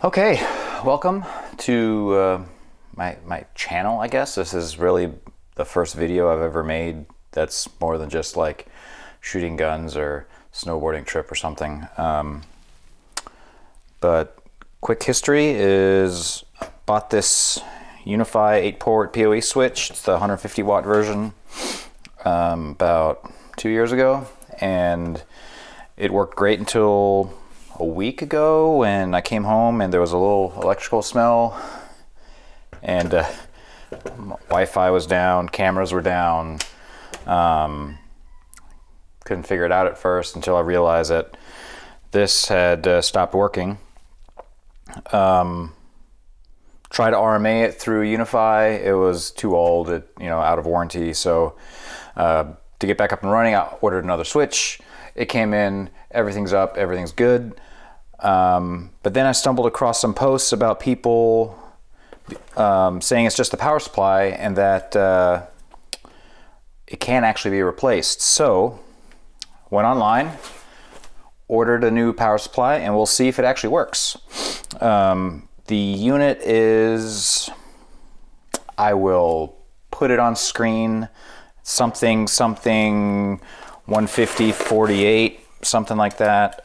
Okay, welcome to my channel, I guess. This is really the first video I've ever made that's more than just like shooting guns or snowboarding trip or something. But quick history is I bought this UniFi 8-port PoE switch. It's the 150 watt version about 2 years ago, and it worked great until a week ago when I came home and there was a little electrical smell, and Wi-Fi was down, cameras were down. Couldn't figure it out at first until I realized that this had stopped working. Tried to RMA it through UniFi. It was too old, out of warranty. So to get back up and running, I ordered another switch. It came in, everything's up, everything's good. But then I stumbled across some posts about people saying it's just the power supply and that it can actually be replaced. So went online, ordered a new power supply, and we'll see if it actually works. The unit is, I will put it on screen, something 150/48, something like that.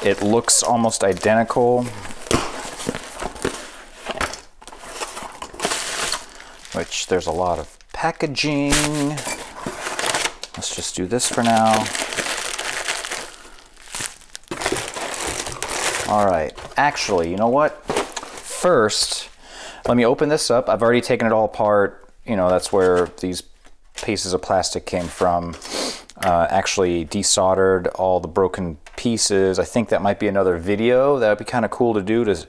It looks almost identical, which there's a lot of packaging. Let's just do this for now. All right, actually, you know what? First, let me open this up. I've already taken it all apart. That's where these pieces of plastic came from. Actually desoldered all the broken pieces. I think that might be another video. That would be kind of cool to do, to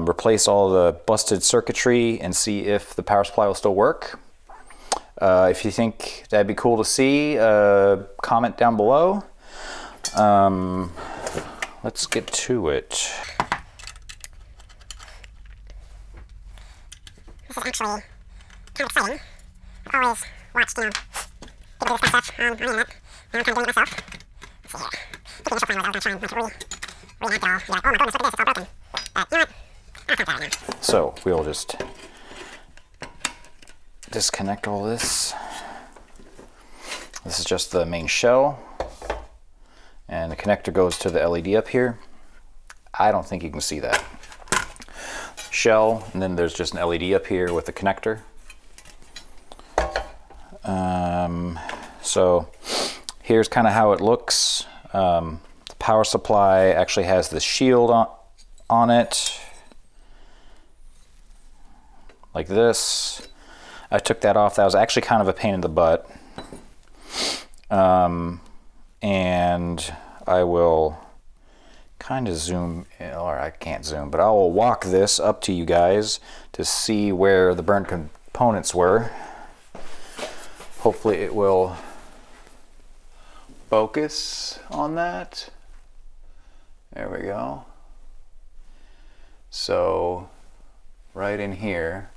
replace all the busted circuitry and see if the power supply will still work. If you think that'd be cool to see, comment down below. Let's get to it. This is actually kind of exciting. I've always watched, people do this kind of stuff on the internet, and I'm kind of doing it myself. Let's see here. The initial plan was I was going to try and make it rehack it all. Be like, oh my goodness, look at this, it's all broken. But you know what? I'll come to that right now. So we'll just disconnect all this. This is just the main shell, and the connector goes to the LED up here. I don't think you can see that. Shell, and then there's just an LED up here with the connector. So here's kind of how it looks. The power supply actually has the shield on it, like this. I took that off. That was actually kind of a pain in the butt. And I will kind of zoom in, or I can't zoom, but I will walk this up to you guys to see where the burnt components were. Hopefully it will focus on that. There we go. So right in here,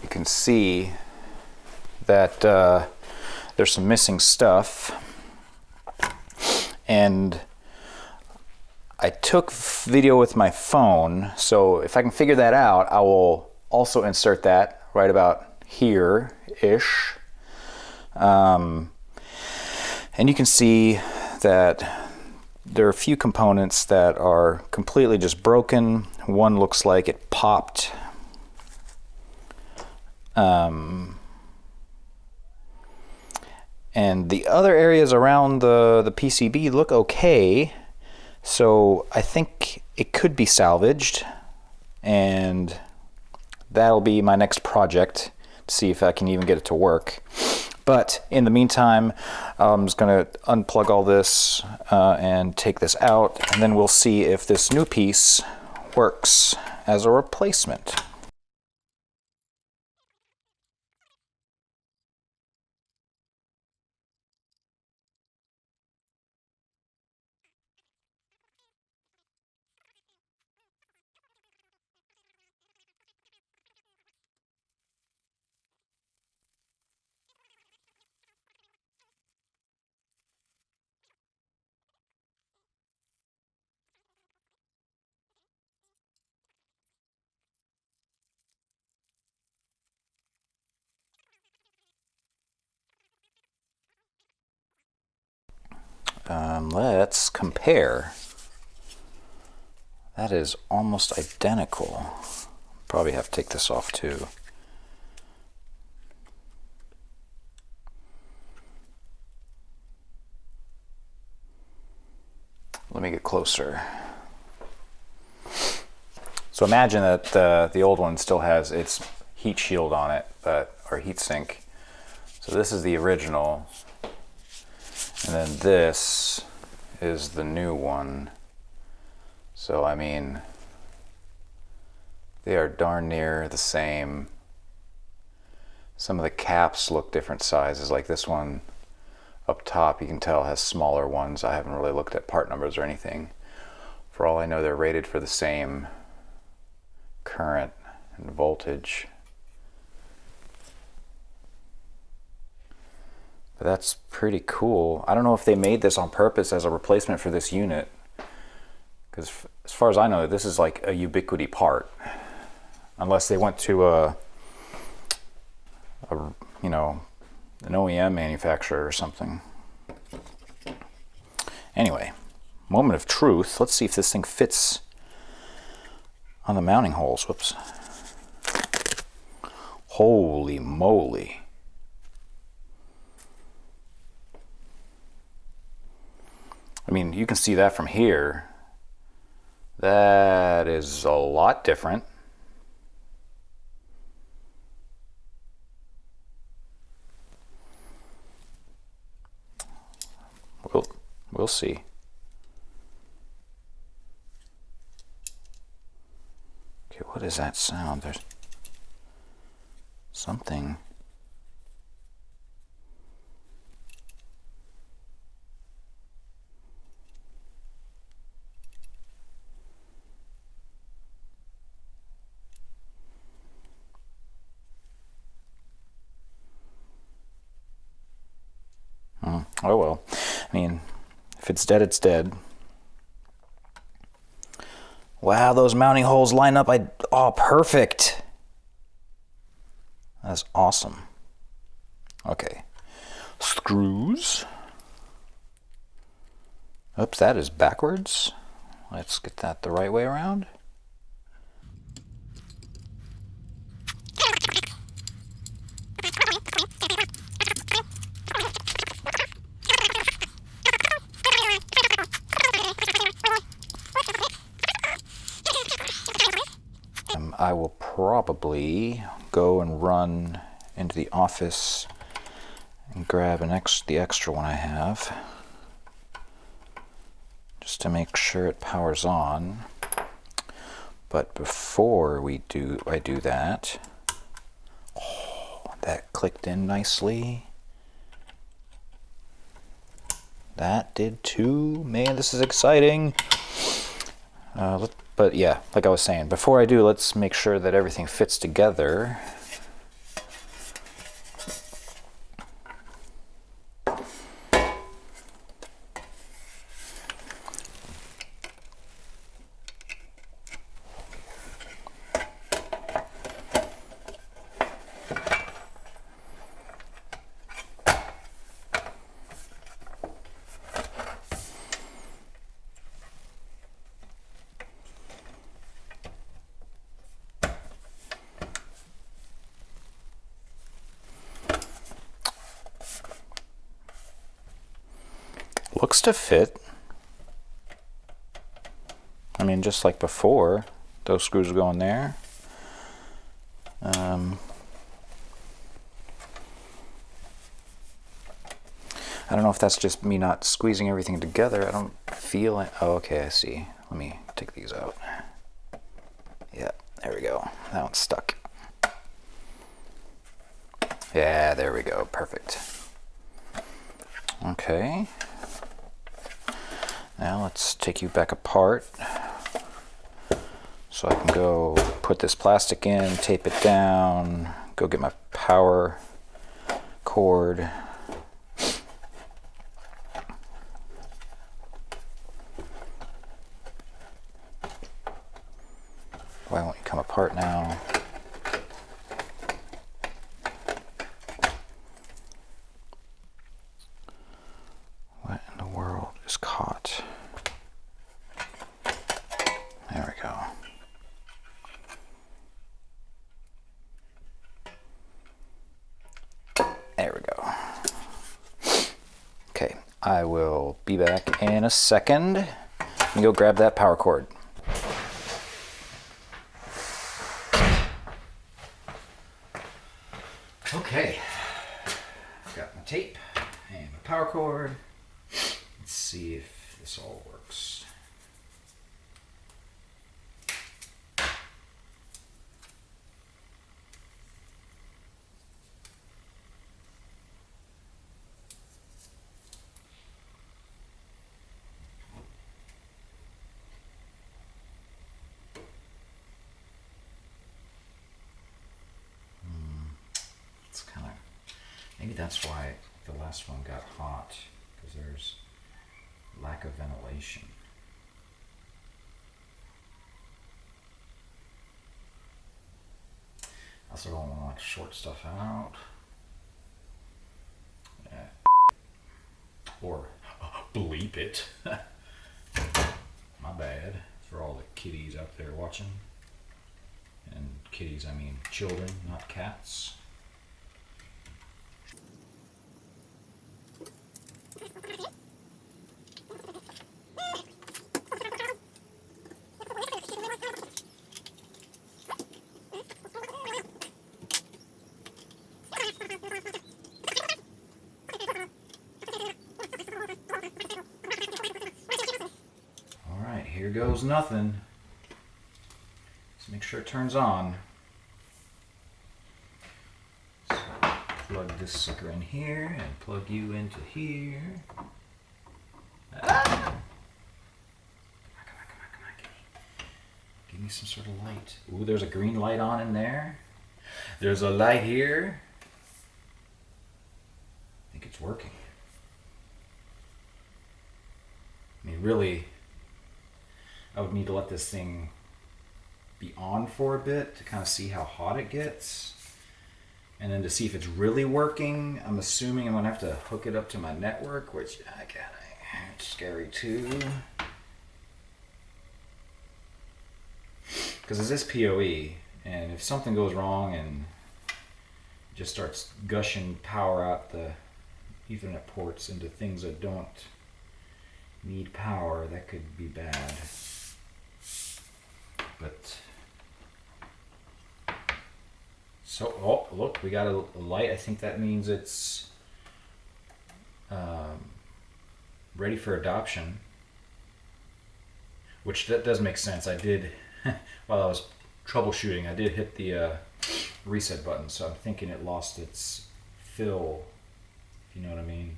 you can see that there's some missing stuff. And I took video with my phone, so if I can figure that out, I will also insert that right about here-ish. And you can see that there are a few components that are completely just broken. One looks like it popped. And the other areas around the PCB look okay. So I think it could be salvaged, and that'll be my next project to see if I can even get it to work. But in the meantime, I'm just going to unplug all this and take this out, and then we'll see if this new piece works as a replacement. Let's compare. That is almost identical. Probably have to take this off too. Let me get closer. So imagine that the old one still has its heat shield on it, or heat sink. So this is the original, and then this is the new one. So I mean, they are darn near the same. Some of the caps look different sizes, like this one up top, you can tell has smaller ones. I haven't really looked at part numbers or anything. For all I know, they're rated for the same current and voltage. But that's pretty cool. I don't know if they made this on purpose as a replacement for this unit, because as far as I know, this is like a Ubiquiti part, unless they went to a you know, an OEM manufacturer or something. Anyway, moment of truth. Let's see if this thing fits on the mounting holes. Whoops. Holy moly. I mean, you can see that from here. That is a lot different. We'll see. Okay, what is that sound? There's something. Oh well. I mean, if it's dead, it's dead. Wow, those mounting holes line up. Oh, perfect. That's awesome. Okay. Screws. Oops, that is backwards. Let's get that the right way around. I will probably go and run into the office and grab the extra one I have, just to make sure it powers on. But before I do that, oh, that clicked in nicely. That did too. Man, this is exciting. But yeah, like I was saying, before I do, let's make sure that everything fits together. Looks to fit. I mean, just like before, those screws go in there. I don't know if that's just me not squeezing everything together. I don't feel it. Oh, okay, I see. Let me take these out. Yeah, there we go. That one's stuck. Yeah, there we go. Perfect. Okay. Now let's take you back apart so I can go put this plastic in, tape it down, go get my power cord. Why won't you come apart now? What in the world is caught? I will be back in a second. Let me go grab that power cord. Okay, I've got my tape and my power cord. Let's see if this all works. Maybe that's why the last one got hot, because there's lack of ventilation. I also don't want to like short stuff out. Or bleep it. My bad for all the kiddies out there watching. And kiddies, I mean children, not cats. Here goes nothing. Let's make sure it turns on. So plug this sucker in here and plug you into here. Ah! Come on, give me. Give me some sort of light. Ooh, there's a green light on in there. There's a light here. I think it's working. I mean, really, I would need to let this thing be on for a bit to kind of see how hot it gets. And then to see if it's really working, I'm assuming I'm going to have to hook it up to my network, which it's scary too. Because this is PoE, and if something goes wrong and it just starts gushing power out the Ethernet ports into things that don't need power, that could be bad. But so, oh look, we got a light. I think that means it's ready for adoption, which that does make sense. I did, while I was troubleshooting, I did hit the reset button, so I'm thinking it lost its fill, if you know what I mean.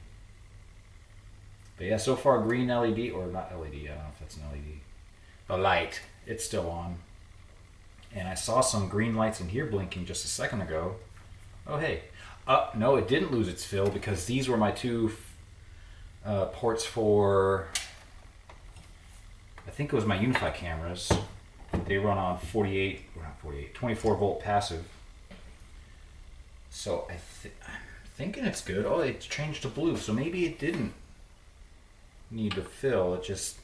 But yeah, so far green LED, or not LED, I don't know if that's an LED. The light, it's still on. And I saw some green lights in here blinking just a second ago. Oh hey, no, it didn't lose its fill, because these were my two ports for, I think it was my UniFi cameras. They run on 24 volt passive. So I'm thinking it's good. Oh, it changed to blue, so maybe it didn't need to fill, it just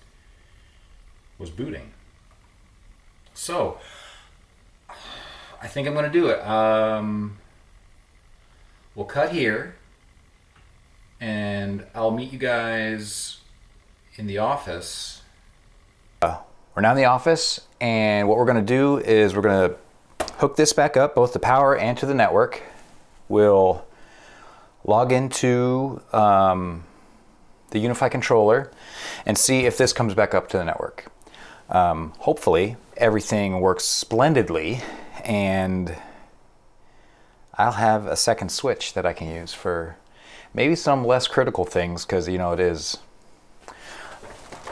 was booting. So I think I'm going to do it. We'll cut here, and I'll meet you guys in the office. We're now in the office, and what we're going to do is we're going to hook this back up, both the power and to the network. We'll log into the UniFi controller and see if this comes back up to the network. Hopefully everything works splendidly, and I'll have a second switch that I can use for maybe some less critical things, because you know it is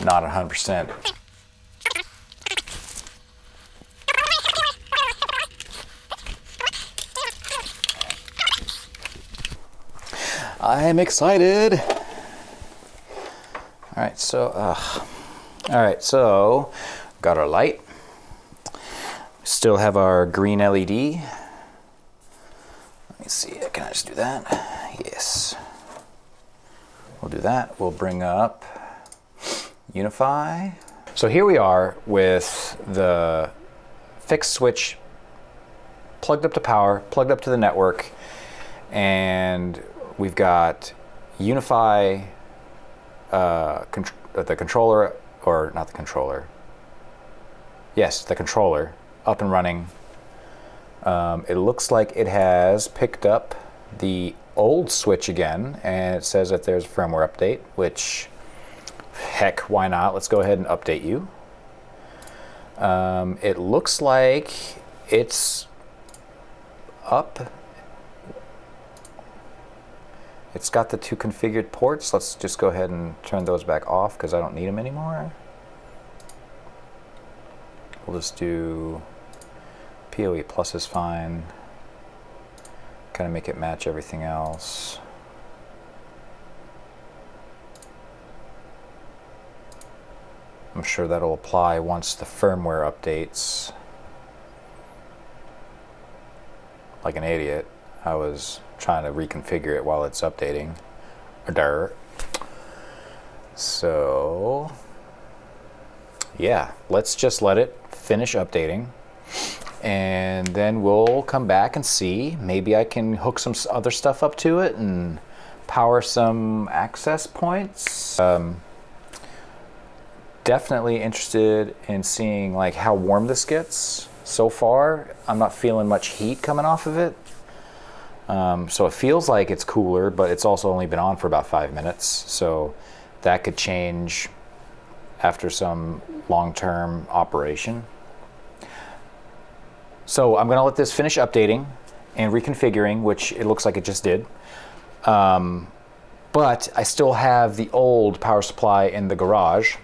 not 100%. I'm excited. All right, so got our light. Still have our green LED. Let me see, can I just do that? Yes. We'll do that. We'll bring up UniFi. So here we are with the fixed switch plugged up to power, plugged up to the network, and we've got UniFi the controller, or not the controller. Yes, the controller up and running. It looks like it has picked up the old switch again, and it says that there's a firmware update, which, heck, why not? Let's go ahead and update you. It looks like it's up. It's got the 2 configured ports. Let's just go ahead and turn those back off because I don't need them anymore. We'll just do PoE plus is fine. Kind of make it match everything else. I'm sure that'll apply once the firmware updates. Like an idiot, I was trying to reconfigure it while it's updating. So yeah, let's just let it finish updating, and then we'll come back and see. Maybe I can hook some other stuff up to it and power some access points. Definitely interested in seeing like how warm this gets. So far, I'm not feeling much heat coming off of it. So it feels like it's cooler, but it's also only been on for about 5 minutes. So that could change after some long-term operation. So I'm gonna let this finish updating and reconfiguring, which it looks like it just did. But I still have the old power supply in the garage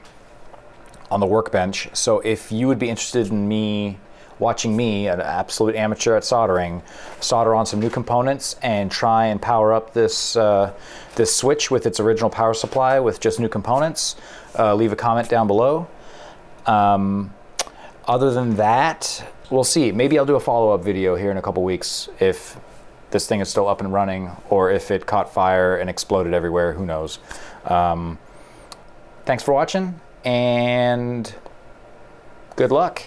on the workbench. So if you would be interested in watching me, an absolute amateur at soldering, solder on some new components and try and power up this this switch with its original power supply with just new components, leave a comment down below. Other than that, we'll see. Maybe I'll do a follow-up video here in a couple weeks if this thing is still up and running, or if it caught fire and exploded everywhere, who knows. Thanks for watching, and good luck.